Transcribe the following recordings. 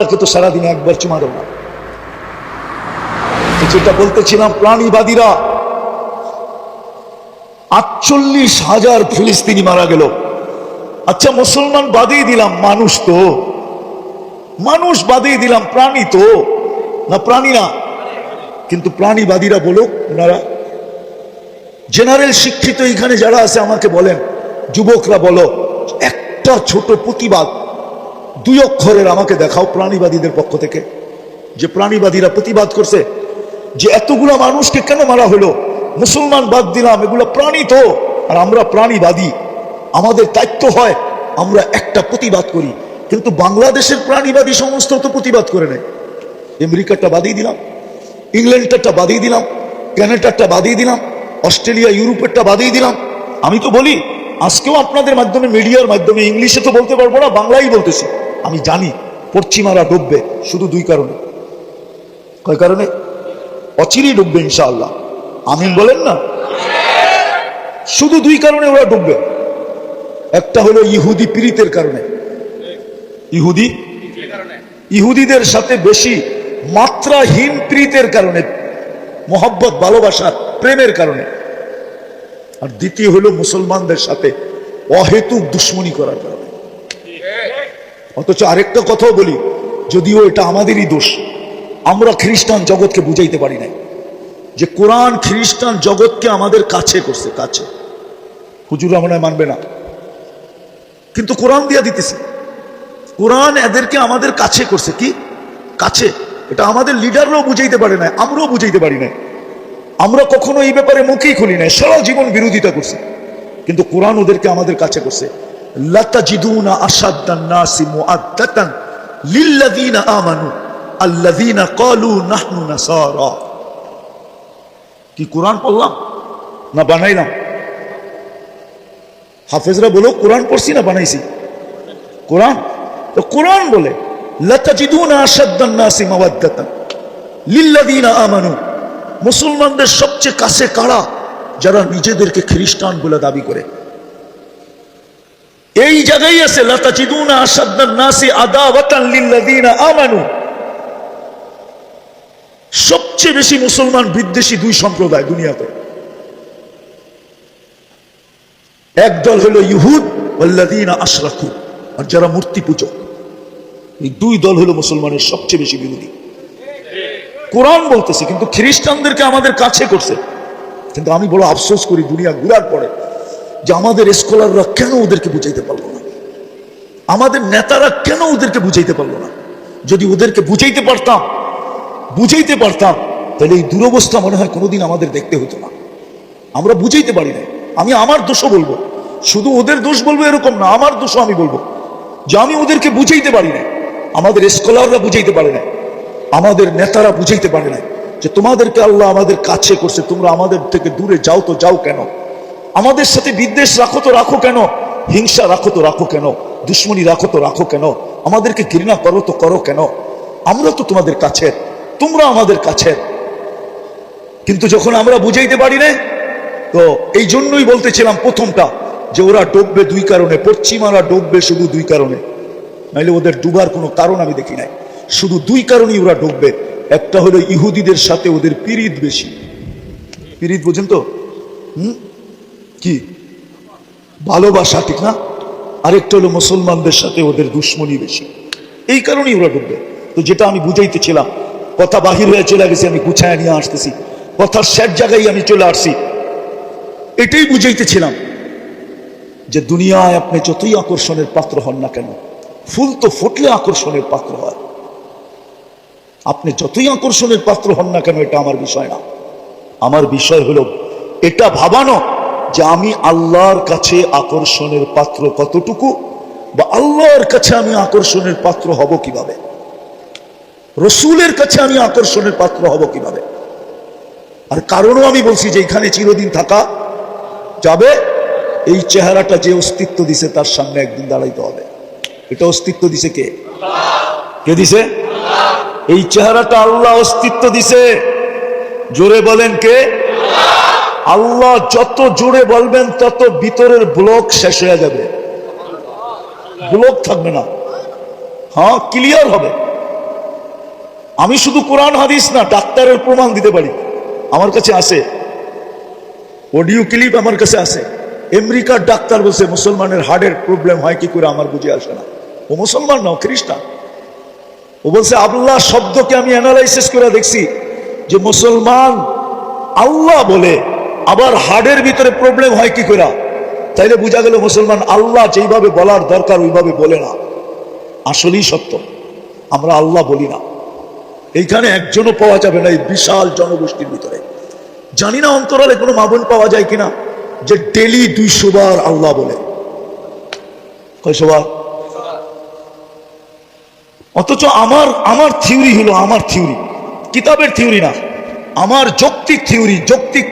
তো সারাদিনে একবার চুমা দেব না। যেটা বলতেছিলাম, প্রাণীবাদীরা 48,000 ফিলিস্তিনি মারা গেল। আচ্ছা, মুসলমান বাদেই দিলাম, মানুষ তো মানুষ বাদেই দিলাম, প্রাণী তো না, প্রাণী না। কিন্তু প্রাণীবাদীরা বলুক, ওনারা জেনারেল শিক্ষিত এখানে যারা আছে আমাকে বলেন, যুবকরা বলো, একটা ছোট প্রতিবাদ 2 অক্ষরের আমাকে দেখাও প্রাণীবাদীদের পক্ষ থেকে, যে প্রাণীবাদীরা প্রতিবাদ করছে যে এতগুলা মানুষকে কেন মারা হলো। মুসলমান বাদ দিলাম, এগুলা প্রাণী তো, আর আমরা প্রাণীবাদী। আমাদের দায়িত্ব হয় আমরা একটা প্রতিবাদ করি। কিন্তু বাংলাদেশের প্রাণীবাদী সংস্থা তো প্রতিবাদ করে নেয়। আমেরিকাটা বাদিয়ে দিলাম, ইংল্যান্ডটা বাদিয়ে দিলাম, কানাডাটা বাদিয়ে দিলাম, অস্ট্রেলিয়া ইউরোপেরটা বাদিয়ে দিলাম। আমি তো বলি, আজকেও আপনাদের মাধ্যমে, মিডিয়ার মাধ্যমে, ইংলিশে তো বলতে পারবো না, বাংলাই বলতেছি। আমি জানি পশ্চিমারা ডুববে শুধু 2 কারণে। কয় কারণে? অচিরেই ডুববে ইনশাআল্লাহ, আমিন বলেন না। শুধু 2 কারণে ওরা ডুববে। একটা হলো ইহুদি পীড়িতের কারণে, ইহুদিদের সাথে বেশি মাত্রাহীন প্রীতের কারণে, মোহাব্বত, ভালোবাসা, প্রেমের কারণে। আর দ্বিতীয় হলো মুসলমানদের সাথে অহেতুক দুশ্মনী করার কারণে। অথচ আরেকটা কথাও বলি, যদিও এটা আমাদেরই দোষ, আমরা খ্রিস্টান জগৎকে বুঝাইতে পারি নাই যে কোরআন খ্রিস্টান জগৎকে আমাদের কাছে করছে। কাছে হুজুর মনে হয় মানবে না, কিন্তু কোরআন দিয়া দিতেছে। কোরআন এদেরকে আমাদের কাছে করছে। কি কাছে? এটা আমাদের লিডাররাও বুঝাইতে পারে না, আমরাও বুঝাইতে পারি না। আমরা কখনো এই ব্যাপারে মুখেই খুলি নাই, সারা জীবন বিরোধিতা করছে। কিন্তু কোরআন ওদেরকে আমাদের কাছে করছে। লাতাজিদুনা আশাদ্দান নাসি মুআদ্দাতান লিল্লাযিনা আমানু আল্লাযিনা ক্বালু নাহনু নাসারা। কি কোরআন পড়লাম না বানাইলাম? হাফেজরা বলো, কোরআন পড়ছি না বানাইছি? কোরআন। তো কোরআন বলে লাতাজিদুনা আশাদ্দান নাসি মাওয়াদ্দাতান লিল্লাযিনা আমানু। মুসলমানদের সবচেয়ে কাছে কারা? যারা নিজেদেরকে খ্রিস্টান বলে দাবি করে। এই জায়গায় আছে লাতাজিদুনা আশাদ্দান নাসি আদাওয়াতান লিল্লাযিনা আমানু। সবচেয়ে বেশি মুসলমান বিদ্বেষী 2 সম্প্রদায় দুনিয়াতে। একদল হলো ইহুদ ওয়াল্লাযিনা আশরাকু, আর যারা মূর্তি পূজক। এই 2 দল হলো মুসলমানের সবচেয়ে বেশি বিরোধী। কোরআন বলতেছে, কিন্তু খ্রিস্টানদেরকে আমাদের কাছে করছে। কিন্তু আমি বড় আফসোস করি দুনিয়া ঘুরার পরে, যে আমাদের স্কলাররা কেন ওদেরকে বুঝাইতে পারলো না, আমাদের নেতারা কেন ওদেরকে বুঝাইতে পারলো না। যদি ওদেরকে বুঝাইতে পারতাম তাহলে এই দুরবস্থা মনে হয় কোনোদিন আমাদের দেখতে হতো না। আমরা বুঝাইতে পারি না। আমি আমার দোষও বলবো, শুধু ওদের দোষ বলবো এরকম না, আমার দোষও আমি বলবো, যে আমি ওদেরকে বুঝাইতে পারি না। আমাদের স্কলাররা বুঝাইতে পারে না, আমাদের নেতারা বুঝাইতে পারে না যে তোমাদেরকে আল্লাহ আমাদের কাছে করছে, তোমরা আমাদের থেকে দূরে যাও তো যাও কেন, আমাদের সাথে বিদ্বেষ রাখো তো রাখো কেন, হিংসা রাখো তো রাখো কেন, দুশ্মনী রাখো তো রাখো কেন, আমাদেরকে ঘৃণা করো তো করো কেন, আমরা তো তোমাদের কাছে, তোমরা আমাদের কাছে। কিন্তু যখন আমরা বুঝাইতে পারি না, তো এই জন্যই বলতেছিলাম প্রথমটা, যে ওরা ডুববে 2 কারণে। পশ্চিমারা ডুববে শুধু 2 কারণে, নাইলে ওদের ডুবার কোনো কারণ আমি দেখি নাই। শুধু 2 কারণেই ওরা ডুববে। একটা হলো ইহুদিদের সাথে ওদের পীড়িত বেশি। পীড়িত বুঝেন তো? কি ভালোবাসা, ঠিক না? আরেকটা হলো মুসলমানদের সাথে ওদের দুশ্মনী বেশি। এই কারণেই ওরা ডুববে। তো যেটা আমি বুঝাইতেছিলাম, কথা বাহির হয়ে চলে গেছে, আমি গুছায় নিয়ে আসতেছি, কথার শেষ জায়গায় আমি চলে আসছি। এটাই বুঝাইতেছিলাম যে দুনিয়ায় আপনি যতই আকর্ষণের পাত্র হন না কেন, ফুল তো ফুটলে আকর্ষণের পাত্র হয়। আপনি যতই আকর্ষণের পাত্র হন না কেন, এটা আমার বিষয় না। আমার বিষয় হলো এটা ভাবানো যে আমি আল্লাহর কাছে আকর্ষণের পাত্র কতটুকু, বা আল্লাহর কাছে আমি আকর্ষণের পাত্র হব কিভাবে, রসুলের কাছে আমি আকর্ষণের পাত্র হব কিভাবে। আর কারণও আমি বলছি যে এখানে চিরদিন থাকা যাবে। এই চেহারাটা যে অস্তিত্ব দিছে তার সামনে একদিন দাঁড়াইতে হবে। এটা অস্তিত্ব দিছে কে? কে দিছে? এই চেহারাটা আল্লাহ অস্তিত্ব দিছে। জোরে বলেন কে? আল্লাহ। যত জোরে বলবেন তত ভিতরের ব্লক শেষ হয়ে যাবে, ব্লক থাকবে না। হ্যাঁ, ক্লিয়ার হবে। আমি শুধু কোরআন হাদিস না, ডাক্তারের প্রমাণ দিতে পারি। আমার কাছে আছে অডিও ক্লিপ, আমার কাছে আছে। আমেরিকার ডাক্তার বলছে মুসলমানের হার্টের প্রবলেম হয় কি করে আমার বুঝে আসে না। ও মুসলমান না, ও খ্রিস্টান। ও বলছে আল্লাহ শব্দকে আমি অ্যানালাইসিস করে দেখছি যে মুসলমান আল্লাহ বলে, আবার হার্টের ভিতরে প্রবলেম হয় কি করে। তাইলে বোঝা গেল মুসলমান আল্লাহ যেইভাবে বলার দরকার ওইভাবে বলে না। আসলেই সত্য, আমরা আল্লাহ বলি না। এইখানে একজনও পাওয়া যাবে না এই বিশাল জনগোষ্ঠীর ভিতরে। জানি না অন্তরালে কোনো মা বোন পাওয়া যায় কিনা যে ডেলি 200 বার আল্লাহ বলে। কয়শো বার? অথচ আমার থিওরি হলো, আমার থিওরি কিতাবের থিওরি না, আমার যৌক্তিক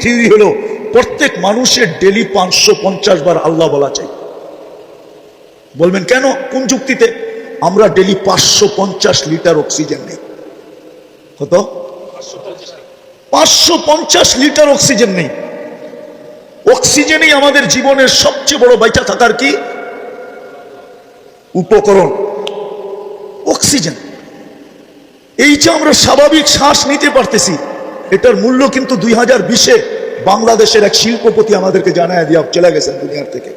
থিওরি হলো প্রত্যেক মানুষের ডেলি 550 বার আল্লাহ বলা চাই। বলবেন কেন, কোন যুক্তিতে? আমরা ডেলি 550 লিটার অক্সিজেন নেই। কত? 550 লিটার অক্সিজেন নেই। অক্সিজেনই আমাদের জীবনের সবচেয়ে বড় বাইচা থাকার কি উপকরণ, অক্সিজেন। এই যে আমরা স্বাভাবিক শ্বাস নিতে পারতেছি, এটার মূল্য কিন্তু 2020-এ বাংলাদেশের এক শিল্পপতি আমাদেরকে জানায় দিয়ে চলে গেছেন দুনিয়ার থেকে।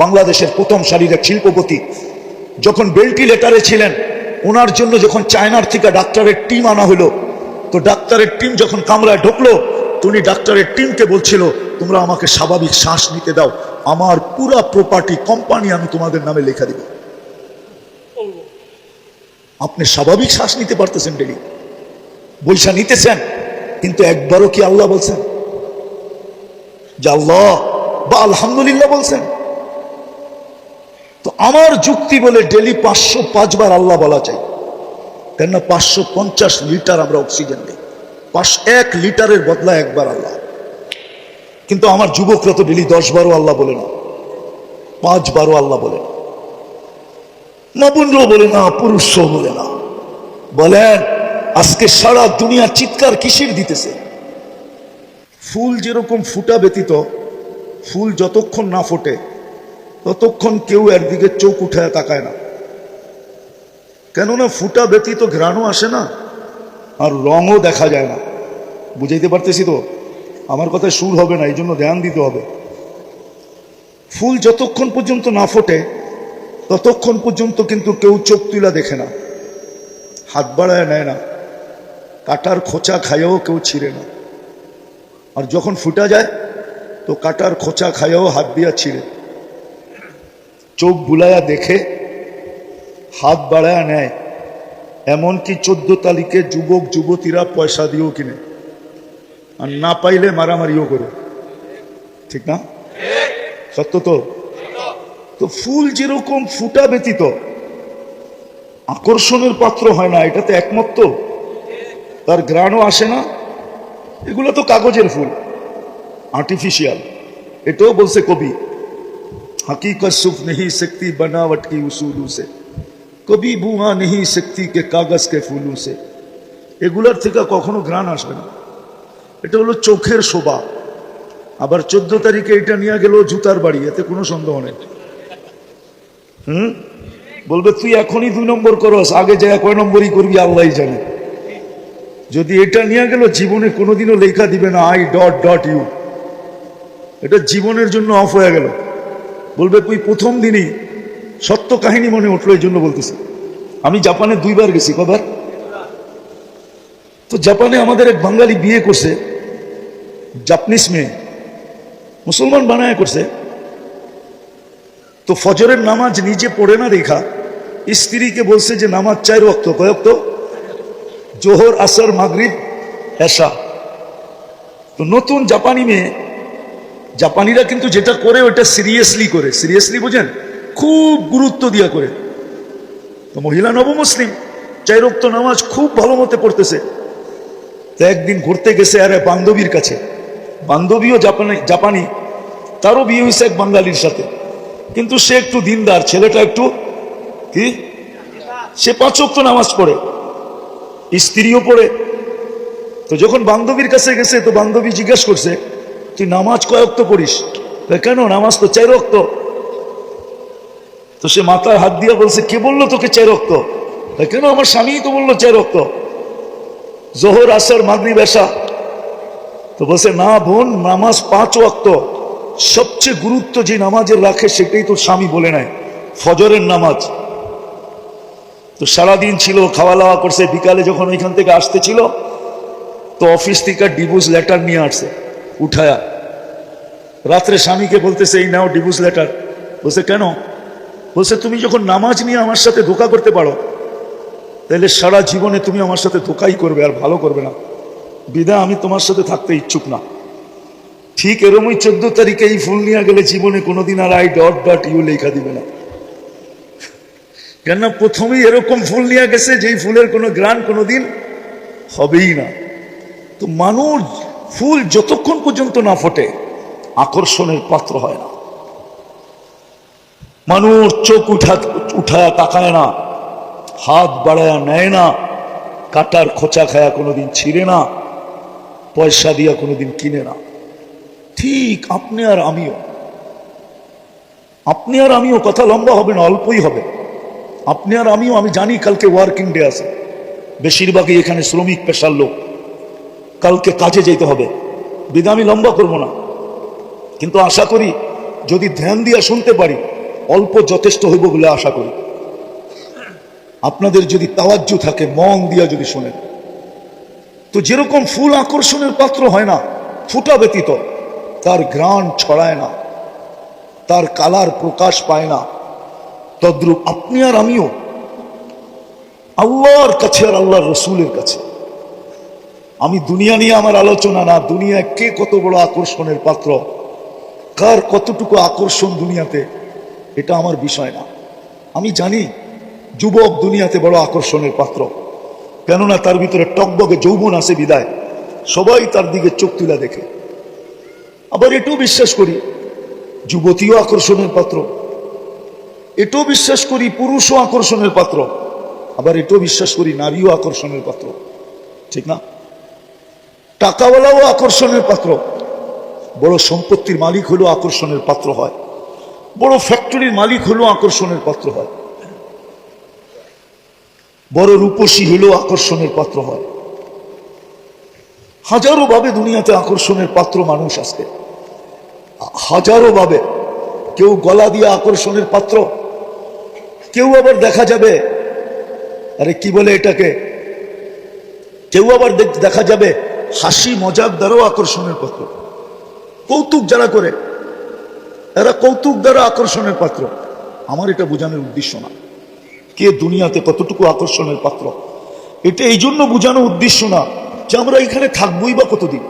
বাংলাদেশের প্রথম সারির এক শিল্পপতি যখন ভেন্টিলেটরে ছিলেন, ওনার জন্য যখন চায়নার থেকে ডাক্তারের টিম আনা হলো, তো ডাক্তারের টিম যখন কামরায় ঢুকলো, তো উনি ডাক্তারের টিমকে বলছিল তোমরা আমাকে স্বাভাবিক শ্বাস নিতে দাও, আমার পুরা প্রপার্টি কোম্পানি আমি তোমাদের নামে লেখা দিব। আপনি স্বাভাবিক শ্বাস নিতে পারতেছেন, ডেলি বৈশা নিতেছেন, কিন্তু একবারও কি আল্লাহ বলছেন যে আল্লাহ বা আলহামদুলিল্লাহ বলছেন? তো আমার যুক্তি বলে ডেলি 505 বার আল্লাহ বলা চাই, কেননা 550 লিটার আমরা অক্সিজেন নেই। 1 লিটারের বদলা একবার আল্লাহ। কিন্তু আমার যুবকরা তো ডেলি 10 বারও আল্লাহ বলে না, 5 বারও আল্লাহ বলে না, মা বোনরাও বলে না, পুরুষও বলে না। বলেন আজকে সারা দুনিয়া চিৎকার কিসের দিতেছে? ফুল যেরকম ফুটা ব্যতীত, ফুল যতক্ষণ না ফোটে ততক্ষণ কেউ এর দিকে চোখ উঠায় তাকায় না। কেননা ফুটা ব্যতীত ঘ্রাণও আসে না, আর রঙও দেখা যায় না। বুঝাইতে পারতেছি তো? আমার কথায় সুর হবে না, এই জন্য ধ্যান দিতে হবে। ফুল যতক্ষণ পর্যন্ত না ফোটে ততক্ষণ পর্যন্ত কিন্তু কেউ চোখ তুলা দেখে না, হাত বাড়ায় নেয় না, কাটার খোঁচা খাইয়াও কেউ ছিঁড়ে না। আর যখন ফুটা যায় তো কাটার খোঁচা খাইয়াও হাত দিয়া ছিঁড়ে, চোখ বুলায়া দেখে, হাত বাড়ায়া নেয়। এমনকি 14 তারিখে যুবক যুবতীরা পয়সা দিয়েও কিনে, আর না পাইলে মারামারিও করে। ঠিক না? সত্য তো? তো ফুল যেরকম ফুটা ব্যতীত আকর্ষণের পাত্র হয় না, এটাতে একমত তো? তার ঘ্রাণও আসে না। এগুলো তো কাগজের ফুল, आर्टिफिशियल। এটাও বলছে কবি, हकीकत सुख नहीं सकती बनावट की उसूलों से, कभी बुआ नहीं सकती के कागज के फूलों से। এগুলার থেকে কখনো ঘ্রাণ আসবে না। এটা হলো চোখের শোভা। আবার 14 তারিখে এটা নিয়ে গেল জুতার বাড়ি, এতে কোনো সন্দেহ নেই। বলবে তুই এখনই 2 নম্বর করস, আগে যায় কয় নম্বরই করবি আল্লাহই জানে। যদি এটা নিয়ে গেল, জীবনে কোনোদিনও লেখা দিবে না I.U, এটা জীবনের জন্য অফ হয়ে গেল। বলবে তুই প্রথম দিনই সত্য কাহিনী মনে উঠলো, এই জন্য বলতেছি। আমি জাপানে 2 বার গেছি। কবার? তো জাপানে আমাদের এক বাঙালি বিয়ে করছে, জাপানিজ মেয়ে, মুসলমান বানায় করছে। তো ফজরের নামাজ নিজে পড়ে না দেখা স্ত্রীকে বলছে যে নামাজ 4 ওয়াক্ত। কয় ওয়াক্ত? জোহর, আসর, মাগরিব, এশা। তো নতুন জাপানি মেয়ে, জাপানিরা কিন্তু যেটা করে ওটা সিরিয়াসলি করে। সিরিয়াসলি বুঝেন? খুব গুরুত্ব দিয়া করে। তো মহিলা নবমুসলিম 4 ওয়াক্ত নামাজ খুব ভালো মতে পড়তেছে। তো একদিন ঘুরতে গেছে আরে বান্ধবীর কাছে, বান্ধবীও জাপানি, তারও বিয়ে হয়েছে এক বাঙালির সাথে, কিন্তু সে একটু দিনদার, ছেলেটা একটু কি, সে 5 ওয়াক্ত নামাজ পড়ে, স্ত্রীও পড়ে। তো যখন বান্ধবীর কাছে গেছে, তো বান্ধবী জিজ্ঞাসা করছে তুই নামাজ কয় ওয়াক্ত পড়িস? কেন, নামাজ তো 4 ওয়াক্ত। তো সে মাথায় হাত দিয়ে বলছে কে বললো তোকে 4 ওয়াক্ত? কেন, আমার স্বামী তো বললো 4 ওয়াক্ত। জোহর আসর মাগরিব এশা। তো বলছে না বোন, নামাজ 5 ওয়াক্ত, সবচেয়ে গুরুত্ব যে নামাজের রাখে সেটাই তোর স্বামী বলে নাই, ফজরের নামাজ। তো সারাদিন ছিল, খাওয়া দাওয়া করছে, বিকালে যখন ওইখান থেকে আসতে ছিল তো অফিস থেকে ডিভোর্স লেটার নিয়ে আসছে উঠায়া। রাত্রে স্বামীকে বলতেছে এই নাও ডিভোর্স লেটার। বলছে কেন? বলছে তুমি যখন নামাজ নিয়ে আমার সাথে ধোঁকা করতে পারো তাহলে সারা জীবনে তুমি আমার সাথে ধোঁকাই করবে, আর ভালো করবে না, বিদা আমি তোমার সাথে থাকতে ইচ্ছুক না। ঠিক এরমই 14 তারিখে এই ফুল নিয়ে গেলে জীবনে কোনোদিন আর I.U লেখা দিবে না। কেননা প্রথমেই এরকম ফুল নিয়ে গেছে যেই ফুলের কোনো গ্রান কোনোদিন হবেই না। তো মানুষ ফুল যতক্ষণ পর্যন্ত না ফোটে আকর্ষণের পাত্র হয় না। মানুষ চোখ উঠায়া তাকায় না, হাত বাড়ায়া নেয় না, কাটার খোঁচা খায়া কোনোদিন ছিঁড়ে না, পয়সা দিয়া কোনোদিন কিনে না। ঠিক আপনি আর আমিও, কথা লম্বা হবে না, অল্পই হবে। আপনি আর আমিও, আমি জানি কালকে ওয়ার্কিং ডে আছে, বেশিরভাগই এখানে শ্রমিক পেশার লোক, কালকে কাজে যেতে হবে, বিধা আমি লম্বা করব না। কিন্তু আশা করি যদি ধ্যান দিয়া শুনতে পারি অল্প যথেষ্ট হইব বলে আশা করি। আপনাদের যদি তাওয়াজ্জু থাকে, মন দিয়া যদি শোনেন, তো যেরকম ফুল আকর্ষণের পাত্র হয় না ফুটা ব্যতীত, তার ঘ্রাণ ছড়ায় না, তার কালার প্রকাশ পায় না, তদ্রূপ আপনি আর আমিও আল্লাহর কাছে আর আল্লাহর রসুলের কাছে। আমি দুনিয়া নিয়ে আমার আলোচনা না, দুনিয়ায় কে কত বড় আকর্ষণের পাত্র, কার কতটুকু আকর্ষণ দুনিয়াতে, এটা আমার বিষয় না। আমি জানি যুবক দুনিয়াতে বড় আকর্ষণের পাত্র, কেননা তার ভিতরে টকবগে যৌবন আছে বিদায় সবাই তার দিকে চোখ তুলে দেখে। আবার এটাও বিশ্বাস করি যুবতীও আকর্ষণের পাত্র, এটাও বিশ্বাস করি পুরুষও আকর্ষণের পাত্র, আবার এটাও বিশ্বাস করি নারীও আকর্ষণের পাত্র, ঠিক না? টাকাওয়ালাও আকর্ষণের পাত্র, বড় সম্পত্তির মালিক হলেও আকর্ষণের পাত্র হয়, বড় ফ্যাক্টরির মালিক হলেও আকর্ষণের পাত্র হয়, বড় রূপসী হলেও আকর্ষণের পাত্র হয়। হাজারো ভাবে দুনিয়াতে আকর্ষণের পাত্র মানুষ আসবে, হাজারো ভাবে। কেউ গলা দিয়ে আকর্ষণের পাত্র, কেউ আবার দেখা যাবে আরে কি বলে এটাকে, কেউ আবার দেখা যাবে হাসি মজাক দ্বারাও আকর্ষণের পাত্র। কৌতুক যারা করে এরা কৌতুক দ্বারা আকর্ষণের পাত্র। আমার এটা বোঝানোর উদ্দেশ্য না কে দুনিয়াতে কতটুকু আকর্ষণের পাত্র, এটা এই জন্য বোঝানোর উদ্দেশ্য না যে আমরা এখানে থাকবোই বা কতদিন।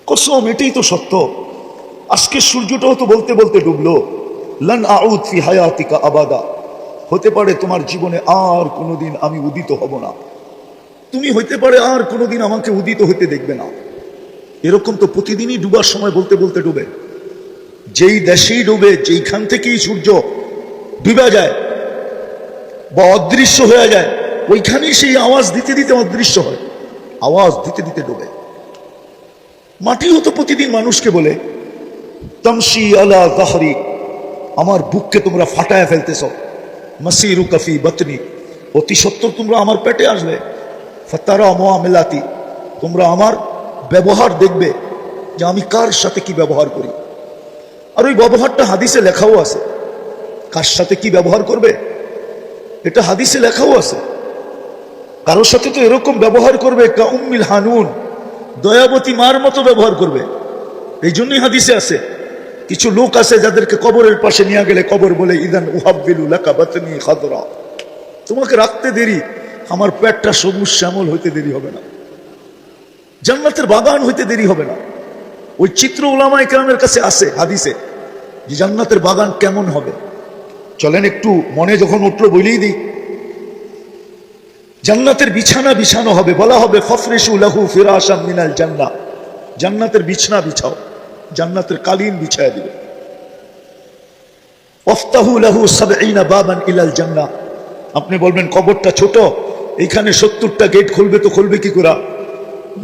কসম, এটাই তো সত্য। আজকে সূর্যটাও তো বলতে বলতে ডুবলো, লান আউদ ফি হায়াতিকা আবাদা, হতে পারে তোমার জীবনে আর কোনোদিন আমি উদিত হব না, তুমি হইতে পারে আর কোনোদিন আমাকে উদিত হইতে দেখবে না। এরকম তো প্রতিদিনই ডুবার সময় বলতে বলতে ডুবে। যেই দেশেই ডুবে, যেইখান থেকেই সূর্য ডুবে যায় বা অদৃশ্য হয়ে যায়, ওইখানেই সেই আওয়াজ দিতে দিতে অদৃশ্য হয়, আওয়াজ দিতে দিতে ডুবে। মাটিও তো প্রতিদিন মানুষকে বলে তামশি আলা যাহরি, আমার বুককে তোমরা ফাটায় ফেলতেছ, মাসিরুকা ফি বাতনি, অতি সত্বর তোমরা আমার পেটে আসবে, ফাতারা মুআমিলাতি, তোমরা আমার ব্যবহার দেখবে যে আমি কার সাথে কি ব্যবহার করি। আর ওই ব্যবহারটা হাদিসে লেখাও আছে, কার সাথে কি ব্যবহার করবে এটা হাদিসে লেখাও আছে। কারোর সাথে তো এরকম ব্যবহার করবে কা উম্মিল হানুন, দয়াবতী মার মতো ব্যবহার করবে। এই জন্যই হাদিসে আছে কিছু লোক আছে যাদেরকে কবরের পাশে নিয়ে গেলে কবর বলে ইদান উহাব্বিলু লাকা বাতনি খাদরা, তোমাকে রাখতে দেরি, আমার পেটটা সবুজ শ্যামল হইতে দেরি হবে না, জান্নাতের বাগান হইতে দেরি হবে না। ওই চিত্র উলামায়ে কেরামের কাছে আছে হাদিসে যে জান্নাতের বাগান কেমন হবে। চলেন একটু মনে যখন উঠলো বলেই দিই, জান্নাতের বিছানা বিছানো হবে, বলা হবে ফাফরিশু লাহু ফিরাশাম মিনাল জান্নাহ, জান্নাতের বিছানা বিছাও, জান্নাতের কালীন বিছায়া দিবে। ওয়াফতাহু লাহু ৭০ বাবান ইলাল জান্নাহ, আপনি বলবেন কবরটা ছোট, এইখানে ৭০টা গেট খুলবে, তো খুলবে কি করে?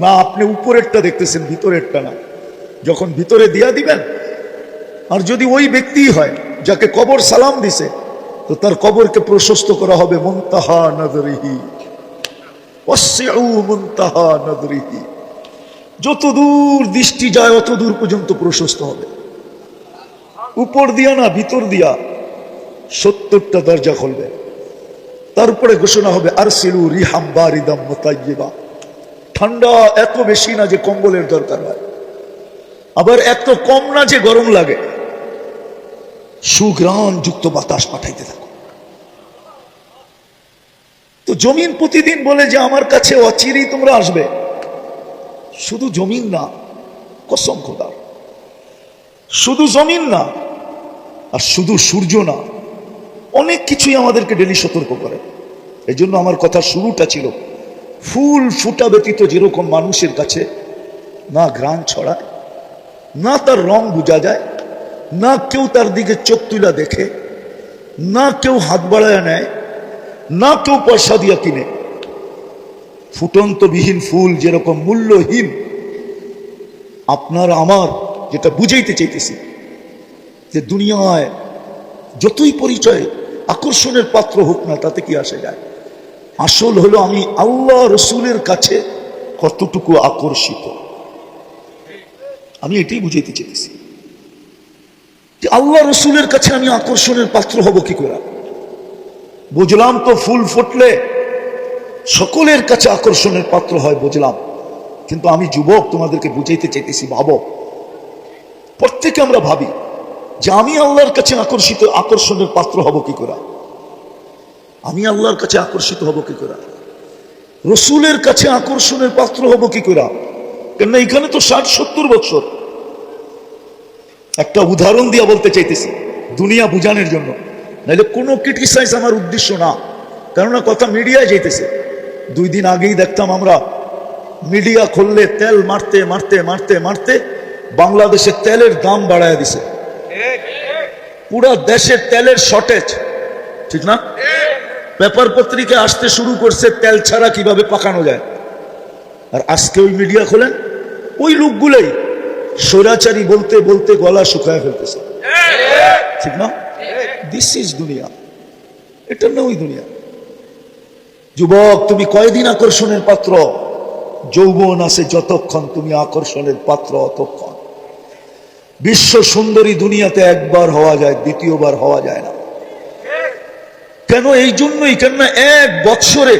না, আপনি উপরেরটা দেখতেছেন, ভিতরেরটা না। যখন ভিতরে দিয়া দিবেন, আর যদি ওই ব্যক্তিই হয় যাকে কবর সালাম দিছে, তো তার কবরকে প্রশস্ত করা হবে মুনতাহা নজরিহি, ওয়াসসিউ মুনতাহা নাদরিহি, যত দূর দৃষ্টি যায় অত দূর পর্যন্ত প্রশস্ত হবে। উপর দিয়া না ভিতর দিয়া 70টা দরজা খুলবে। তারপরে ঘোষণা হবে আরসিলু রিহাম বারিদাম মুতাইয়্যিবা, ঠান্ডা এত বেশি না যে কম্বলের দরকার হয়, আবার এত কম না যে গরম লাগে, সুঘ্রাণ যুক্ত বাতাস পাঠাইতে থাকো। তো জমিন প্রতিদিন বলে যে আমার কাছে অচিরেই তোমরা আসবে। শুধু জমিন না, কসম খোদার, শুধু জমিন না আর শুধু সূর্য না, অনেক কিছুই আমাদেরকে ডেলি সতর্ক করে। এই জন্য আমার কথা শুরুটা ছিল ফুল ফুটা ব্যতীত যেরকম মানুষের কাছে না ঘ্রাণ ছড়ায়, না তার রং বোঝা যায়, না কেউ তার দিকে চোখ তুলা দেখে, না কেউ হাত বাড়ায় নেয়, না কেউ পয়সা দিয়া কিনে, ফুটন্তবিহীন ফুল যেরকম মূল্যহীন, আপনার আমার যেটা বুঝাইতে চাইতেছি যে দুনিয়ায় যতই পরিচয় আকর্ষণের পাত্র হোক না, তাতে কি আসে যায়? আসল হলো আমি আল্লাহ রসুলের কাছে কতটুকু আকর্ষিত। আমি এটাই বুঝাইতে চাইতেছি যে আল্লাহ রসুলের কাছে আমি আকর্ষণের পাত্র হব কি করে। বুঝলাম তো ফুল ফুটলে সকলের কাছে আকর্ষণের পাত্র হয়, বুঝলাম, কিন্তু আমি যুবক তোমাদেরকে বুঝাইতে চাইতেছি, ভাবো, প্রত্যেকে আমরা ভাবি যে আমি আল্লাহর কাছে আকর্ষণের পাত্র হব কি করে, আমি আল্লাহর কাছে আকর্ষিত হব কি করে, রসুলের কাছে আকর্ষণের পাত্র হব কি করে। কেননা এখানে তো 60-70 বছর। একটা উদাহরণ দিয়ে বলতে চাইতেছি দুনিয়া বুঝানোর জন্য, নাহলে কোনো ক্রিটিসাইজ আমার উদ্দেশ্য না, কেননা কথা মিডিয়ায় যাইতেছে। 2 দিন আগেই দেখতাম আমরা, মিডিয়া খুললে তেল মারতে মারতে মারতে মারতে বাংলাদেশের তেলের দাম বাড়ায় দিছে। পুরা দেশের তেলের শর্টেজ, ঠিক না? পেপার পত্রিকা আসতে শুরু করছে তেল ছাড়া কিভাবে পাকানো যায়। আর আজকে ওই মিডিয়া খোলেন, ওই লোকগুলোই স্বৈরাচারী বলতে বলতে গলা শুকায় ফেলতেছে, ঠিক না? দিস ইজ দুনিয়া, এটা না ওই দুনিয়া। যুবক, তুমি কয়দিন আকর্ষণের পাত্র? যৌবন আছে যতক্ষণ তুমি আকর্ষণের পাত্র অতক্ষণ। বিশ্ব সুন্দরী দুনিয়াতে একবার হওয়া যায়, দ্বিতীয়বার হওয়া যায় না। কেন? এই জন্যই, কেননা 1 বৎসরে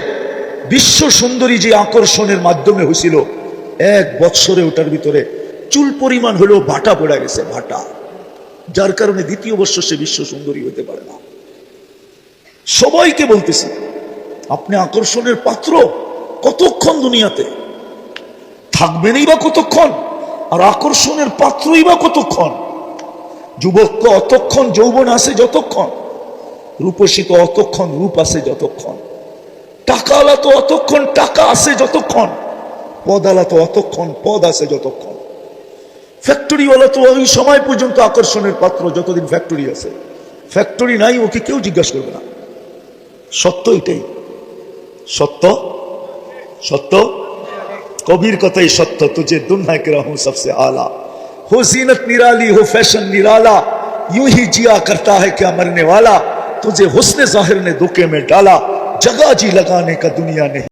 বিশ্ব সুন্দরী যে আকর্ষণের মাধ্যমে হয়েছিল, 1 বৎসরে ওটার ভিতরে চুল পরিমাণ হলেও ভাটা পড়ে গেছে, ভাটা, যার কারণে দ্বিতীয় বৎসর সে বিশ্ব সুন্দরী হতে পারে না। সবাইকে বলতেছি, আপনি আকর্ষণের পাত্র কতক্ষণ দুনিয়াতে থাকবেনই বা কতক্ষণ, আর আকর্ষণের পাত্রই বা কতক্ষণ? যুবক তো অতক্ষণ যৌবন আছে যতক্ষণ, রূপসী তো অতক্ষণ রূপ আছে যতক্ষণ, টাকাওয়ালা তো অতক্ষণ টাকা আছে যতক্ষণ, পদালা তো অতক্ষণ পদ আছে যতক্ষণ, ফ্যাক্টরিওয়ালা তো ওই সময় পর্যন্ত আকর্ষণের পাত্র যতদিন ফ্যাক্টরি আছে। ফ্যাক্টরি নাই, ওকে কেউ জিজ্ঞাসা করবে না। সত্য এটাই, সত্য সত্য, কবির কথাই সত্য। तुझे दुनिया के रहूं सबसे आला, हो जीनत निराली हो फैशन निराला, यूं ही जिया करता है क्या मरने वाला, तुझे हुस्न जाहिर ने धोखे में डाला, जगह जी लगाने का दुनिया नहीं।